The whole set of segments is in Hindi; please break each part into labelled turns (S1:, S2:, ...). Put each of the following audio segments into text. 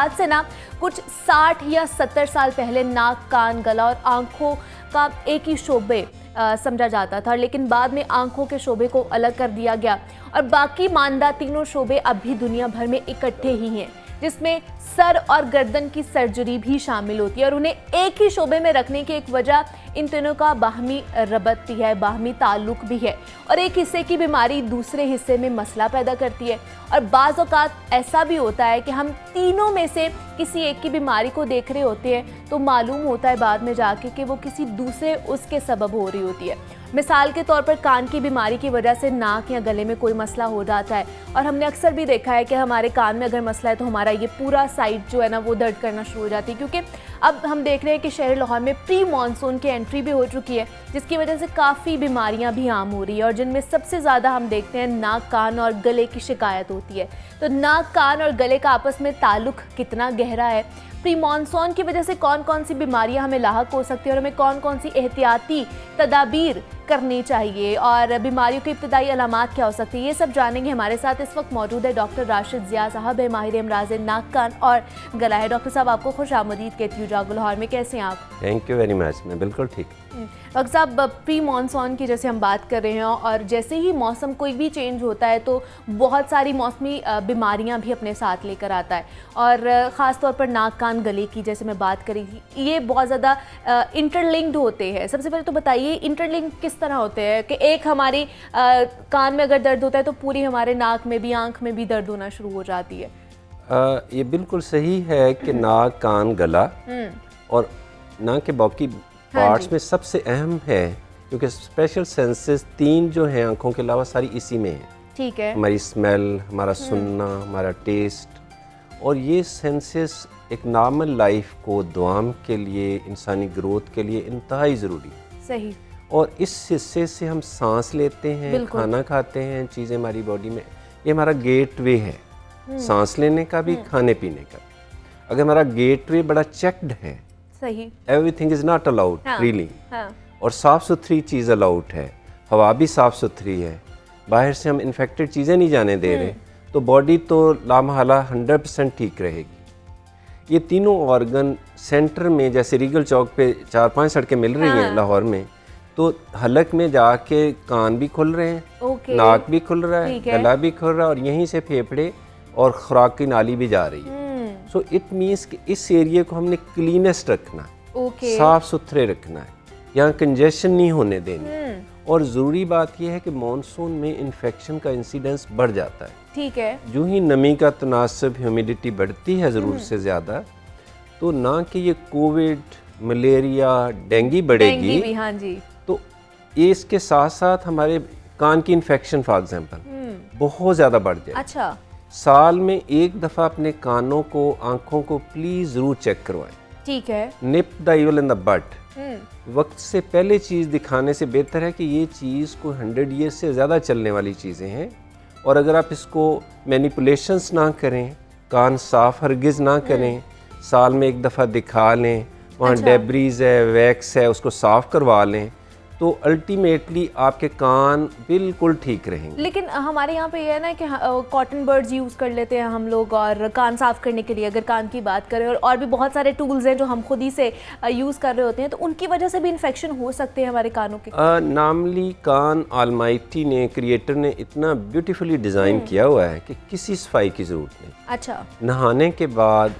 S1: आज से ना कुछ 60 या 70 साल पहले नाक, कान, गला और आंखों का एक ही शोबे समझा जाता था, लेकिन बाद में आंखों के शोबे को अलग कर दिया गया और बाकी मानदा तीनों शोबे अब भी दुनिया भर में इकट्ठे ही हैं, जिसमें सर और गर्दन की सर्जरी भी शामिल होती है। और उन्हें एक ही शोबे में रखने की एक वजह इन तीनों का बाहमी रबत भी है, बाहमी ताल्लुक भी है और एक हिस्से की बीमारी दूसरे हिस्से में मसला पैदा करती है। और बाज़ औक़ात ऐसा भी होता है कि हम तीनों में से किसी एक की बीमारी को देख रहे होते हैं तो मालूम होता है बाद में जाके कि वो किसी दूसरे उसके सबब हो रही होती है। मिसाल के तौर पर कान की बीमारी की वजह से नाक या गले में कोई मसला हो जाता है और हमने अक्सर भी देखा है कि हमारे कान में अगर मसला है तो हमारा ये पूरा साइड जो है ना वो दर्द करना शुरू हो जाती है, क्योंकि अब हम देख रहे हैं कि शहर लाहौर में प्री मानसून की एंट्री भी हो चुकी है, जिसकी वजह से काफ़ी बीमारियां भी आम हो रही है और जिनमें सबसे ज़्यादा हम देखते हैं नाक, कान और गले की शिकायत होती है। तो नाक, कान और गले का आपस में ताल्लुक कितना गहरा है, प्री मानसून की वजह से कौन कौन सी बीमारियां हमें लाहक हो सकती है और हमें कौन कौन सी एहतियाती तदाबीर करनी चाहिए और बीमारियों की इब्तदाई अलामात क्या हो सकती है, ये सब जानेंगे। हमारे साथ इस वक्त मौजूद है डॉक्टर राशिद ज़िया साहब है, माहिर अमराज़ नाक, कान और गला है। डॉक्टर साहब आपको खुश आमदीद कहती हूँ जागो लाहौर में, कैसे हैं आप?
S2: थैंक यू वेरी मच, मैं बिल्कुल ठीक।
S1: डॉक्टर साहब, प्री मानसून की जैसे हम बात कर रहे हैं और जैसे ही मौसम कोई भी चेंज होता है तो बहुत सारी मौसमी बीमारियां भी अपने साथ लेकर आता है और ख़ास तौर पर नाक, कान, गले की जैसे मैं बात करी थी, ये बहुत ज़्यादा इंटरलिंक्ड होते हैं। सबसे पहले तो बताइए इंटरलिंक किस तरह होते हैं कि एक हमारी कान में अगर दर्द होता है तो पूरी हमारे नाक में भी, आँख में भी दर्द होना शुरू हो जाती है?
S2: ये बिल्कुल सही है कि नाक, कान, गला और नाक के बाकी पार्ट्स में सबसे अहम है, क्योंकि स्पेशल सेंसेस तीन जो हैं आंखों के अलावा सारी इसी में है।
S1: ठीक है।
S2: हमारी स्मेल, हमारा सुनना, हमारा टेस्ट, और ये सेंसेस एक नॉर्मल लाइफ को दुआम के लिए, इंसानी ग्रोथ के लिए इंतहाई ज़रूरी है।
S1: सही। और
S2: इस हिस्से से हम सांस लेते हैं, खाना खाते हैं, चीज़ें हमारी बॉडी में, ये हमारा गेटवे है सांस लेने का भी, खाने पीने का। अगर हमारा गेटवे बड़ा चेक्ड है,
S1: सही,
S2: everything is not allowed freely, और साफ़ सुथरी चीज़ अलाउड है, हवा भी साफ़ सुथरी है, बाहर से हम इन्फेक्टेड चीज़ें नहीं जाने दे रहे, तो बॉडी तो लामहला 100% ठीक रहेगी। ये तीनों ऑर्गन सेंटर में, जैसे रीगल चौक पे 4-5 सड़कें मिल रही हैं लाहौर में, तो हलक में जाके कान भी खुल रहे हैं, नाक भी खुल रहा है, गला भी खुल रहा है और यहीं से फेफड़े और खुराक की नाली भी जा रही है। सो इट मीन्स कि इस एरिया को हमने क्लीनेस्ट रखना, साफ सुथरे रखना है, यहाँ कंजेशन नहीं होने देनी। और ज़रूरी बात यह है कि मॉनसून में इन्फेक्शन का इंसिडेंस बढ़ जाता है।
S1: ठीक है।
S2: जो ही नमी का तनासब, ह्यूमिडिटी बढ़ती है ज़रूरत से ज़्यादा, तो ना कि ये कोविड, मलेरिया, डेंगू बढ़ेगी
S1: भी, हाँ जी,
S2: तो ये इसके साथ साथ हमारे कान की इन्फेक्शन फॉर एग्जांपल बहुत ज़्यादा बढ़ जाए।
S1: अच्छा।
S2: साल में एक दफ़ा अपने कानों को, आँखों को प्लीज़ ज़रूर चेक करवाएं।
S1: ठीक है।
S2: निप the evil in the but, वक्त से पहले चीज़ दिखाने से बेहतर है कि ये चीज़ को 100 ईयर से ज़्यादा चलने वाली चीज़ें हैं, और अगर आप इसको मैनिपुलेशंस ना करें, कान साफ हरगिज़ ना करें, साल में एक दफ़ा दिखा लें, वहाँ डेब्रीज है, वैक्स है, उसको साफ़ करवा लें, तो अल्टीमेटली आपके कान बिल्कुल ठीक रहेंगे।
S1: लेकिन हमारे यहाँ पे ये है ना कि कॉटन बर्ड्स यूज़ कर लेते हैं हम लोग और कान साफ़ करने के लिए, अगर कान की बात करें, और भी बहुत सारे टूल्स हैं जो हम खुद ही से यूज़ कर रहे होते हैं, तो उनकी वजह से भी इन्फेक्शन हो सकते हैं हमारे कानों के।
S2: नार्मली कान ऑलमाइटी ने, क्रिएटर ने इतना ब्यूटीफुली डिज़ाइन किया हुआ है कि किसी सफाई की ज़रूरत नहीं।
S1: अच्छा।
S2: नहाने के बाद,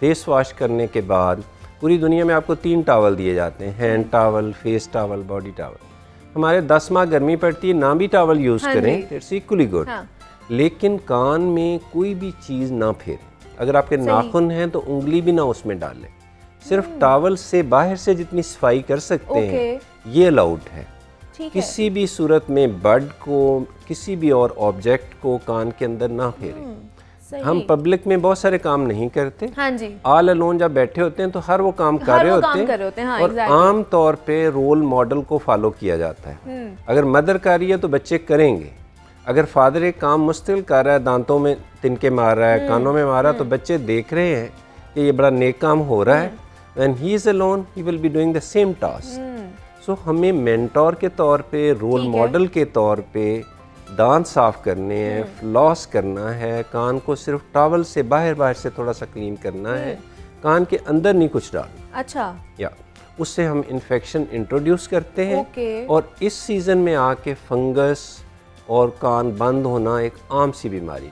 S2: फेस वॉश करने के बाद, पूरी दुनिया में आपको 3 टॉवल दिए जाते हैं, hand towel, face towel, body towel. हमारे 10 माह गर्मी पड़ती है, ना भी टॉवल यूज़ करें, इट्स इक्वली गुड। लेकिन कान में कोई भी चीज़ ना फेरें। अगर आपके नाखून हैं तो उंगली भी ना उसमें डालें, सिर्फ टॉवल से बाहर से जितनी सफाई कर सकते हैं ये अलाउड है। किसी भी सूरत में बर्ड को, किसी भी और ऑब्जेक्ट को कान के अंदर ना फेरें। हम पब्लिक में बहुत सारे काम नहीं करते, हाँ जी, ऑल अलोन जब बैठे होते हैं तो हर वो काम कर रहे होते हैं, हाँ, और आम तौर पे रोल मॉडल को फॉलो किया जाता है। अगर मदर कर रही है तो बच्चे करेंगे, अगर फादर एक काम मुश्किल कर रहा है, दांतों में तिनके मार रहा है, कानों में मार रहा है, तो बच्चे देख रहे हैं कि ये बड़ा नेक काम हो रहा है, when he is alone he will be doing the same task. So हमें मेंटोर के तौर पे, रोल मॉडल के तौर पे दांत साफ करने हैं, फ्लॉस करना है, कान को सिर्फ टॉवल से बाहर से थोड़ा सा क्लीन करना है, कान के अंदर नहीं कुछ डालना।
S1: अच्छा,
S2: या उससे हम इन्फेक्शन इंट्रोड्यूस करते हैं।
S1: ओके।
S2: और इस सीज़न में आके फंगस और कान बंद होना एक आम सी बीमारी।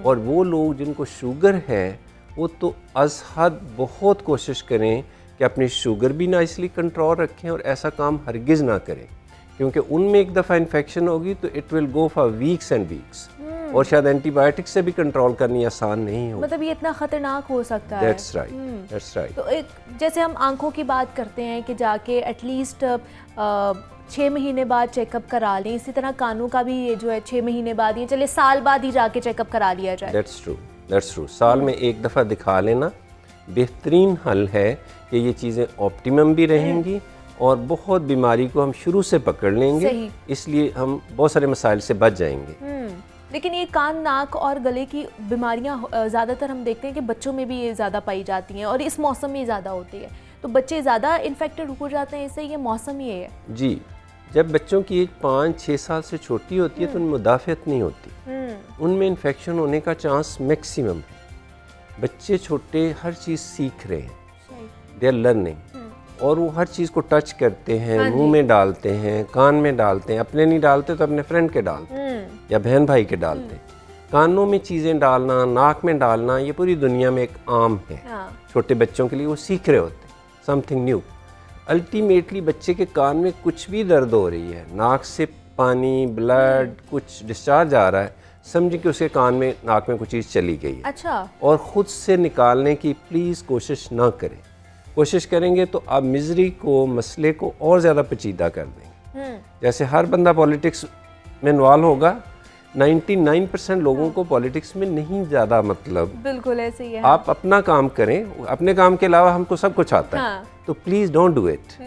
S2: और वो लोग जिनको शुगर है वो तो अज़ हद बहुत कोशिश करें कि अपनी शुगर भी ना इसलिए कंट्रोल रखें और ऐसा काम हरगिज़ ना करें, क्योंकि उनमें एक दफ़ा इन्फेक्शन होगी तो it will go for weeks and weeks. और शायद एंटीबायोटिक से भी कंट्रोल करनी आसान नहीं हो।
S1: मतलब ये इतना खतरनाक हो सकता है।
S2: That's right, that's right.
S1: तो एक जैसे हम आंखों की बात करते हैं कि जाके एटलीस्ट 6 महीने बाद चेकअप करा लें, इसी तरह कानों का भी ये जो है 6 महीने बाद, ये चले साल बाद ही जाके चेकअप करा लिया जाए।
S2: That's true, that's true. साल में एक दफ़ा दिखा लेना बेहतरीन हल है कि ये चीज़ें ऑप्टिमम भी रहेंगी और बहुत बीमारी को हम शुरू से पकड़ लेंगे, इसलिए हम बहुत सारे मसाइल से बच जाएंगे।
S1: लेकिन ये कान, नाक और गले की बीमारियां ज़्यादातर हम देखते हैं कि बच्चों में भी ये ज़्यादा पाई जाती हैं और इस मौसम में ज़्यादा होती है, तो बच्चे ज़्यादा इन्फेक्टेड हो जाते हैं इससे, ये मौसम ही है।
S2: जी, जब बच्चों की एज 5-6 साल से छोटी होती है तो उनमें मुदाफ़ियत नहीं होती, उनमें इन्फेक्शन होने का चांस मैक्सिमम है। बच्चे छोटे हर चीज़ सीख रहे हैं, दे आर लर्निंग, और वो हर चीज़ को टच करते हैं, मुंह में डालते हैं, कान में डालते हैं, अपने नहीं डालते तो अपने फ्रेंड के डालते हैं या बहन भाई के डालते हैं। कानों में चीज़ें डालना, नाक में डालना, ये पूरी दुनिया में एक आम है। छोटे बच्चों के लिए वो सीख रहे होते हैं समथिंग न्यू। अल्टीमेटली बच्चे के कान में कुछ भी दर्द हो रही है, नाक से पानी, ब्लड कुछ डिस्चार्ज आ रहा है, समझिए कि उसके कान में, नाक में कुछ चीज़ चली गई है।
S1: अच्छा।
S2: और ख़ुद से निकालने की प्लीज़ कोशिश ना करें। कोशिश करेंगे तो आप मिजरी को, मसले को और ज़्यादा पेचीदा कर देंगे। जैसे हर बंदा पॉलिटिक्स में इन्वॉल्व होगा, 99% लोगों को पॉलिटिक्स में नहीं ज़्यादा मतलब।
S1: बिल्कुल ऐसे ही है।
S2: आप अपना काम करें, अपने काम के अलावा हमको सब कुछ आता है, तो प्लीज़ डोंट डू इट।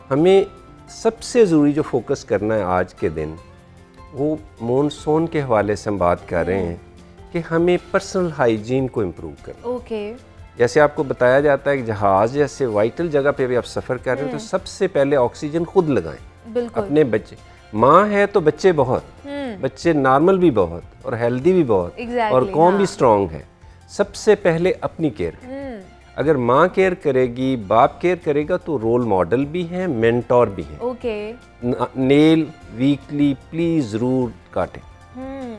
S2: हमें सबसे ज़रूरी जो फोकस करना है आज के दिन, वो मॉनसून के हवाले से हम बात कर रहे हैं कि हमें पर्सनल हाइजीन को इम्प्रूव करना।
S1: ओके।
S2: जैसे आपको बताया जाता है कि जहाज़ जैसे वाइटल जगह पे भी आप सफ़र कर रहे हो तो सबसे पहले ऑक्सीजन खुद लगाएं।
S1: बिल्कुल।
S2: अपने बच्चे, माँ है तो बच्चे बहुत, बच्चे नॉर्मल भी बहुत और हेल्दी भी बहुत, और कौम भी स्ट्रॉन्ग है। सबसे पहले अपनी केयर, अगर माँ केयर करेगी, बाप केयर करेगा तो रोल मॉडल भी है, मेंटोर भी है।
S1: ओके।
S2: नेल वीकली प्लीज़ ज़रूर काटें,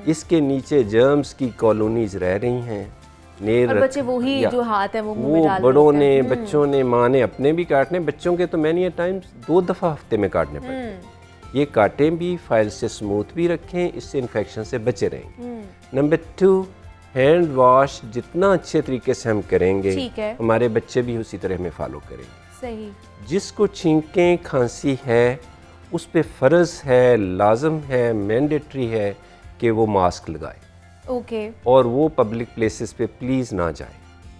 S2: इसके नीचे जर्म्स की कॉलोनीज रह रही हैं।
S1: और बच्चे वही जो हाथ है वो मुंह में डाल
S2: बड़ों ने, बच्चों ने, माँ ने अपने भी काटने, बच्चों के तो मैनी टाइम्स 2 दफ़ा हफ्ते में काटने पड़ते हैं। ये काटें भी, फाइल से स्मूथ भी रखें, इससे इन्फेक्शन से बचे रहें। नंबर 2, हैंड वॉश जितना अच्छे तरीके से हम करेंगे, हमारे बच्चे भी उसी तरह हमें फॉलो करेंगे।
S1: सही। जिसको
S2: छींकें खांसी है उस पे फ़र्ज़ है, लाजम है, मैंडेटरी है कि वो मास्क लगाए।
S1: ओके।
S2: और वो पब्लिक प्लेसेस पे प्लीज़ ना जाए।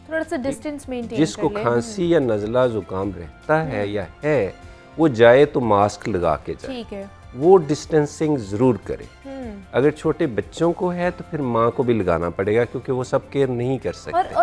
S1: थोड़ा सा डिस्टेंस मेंटेन।
S2: जिसको खांसी या नज़ला ज़ुकाम रहता है या है, वो जाए तो मास्क लगा के जाए।
S1: ठीक है।
S2: वो डिस्टेंसिंग ज़रूर करे। अगर छोटे बच्चों को है तो फिर माँ को भी लगाना पड़ेगा, क्योंकि वो सब केयर नहीं कर सकते।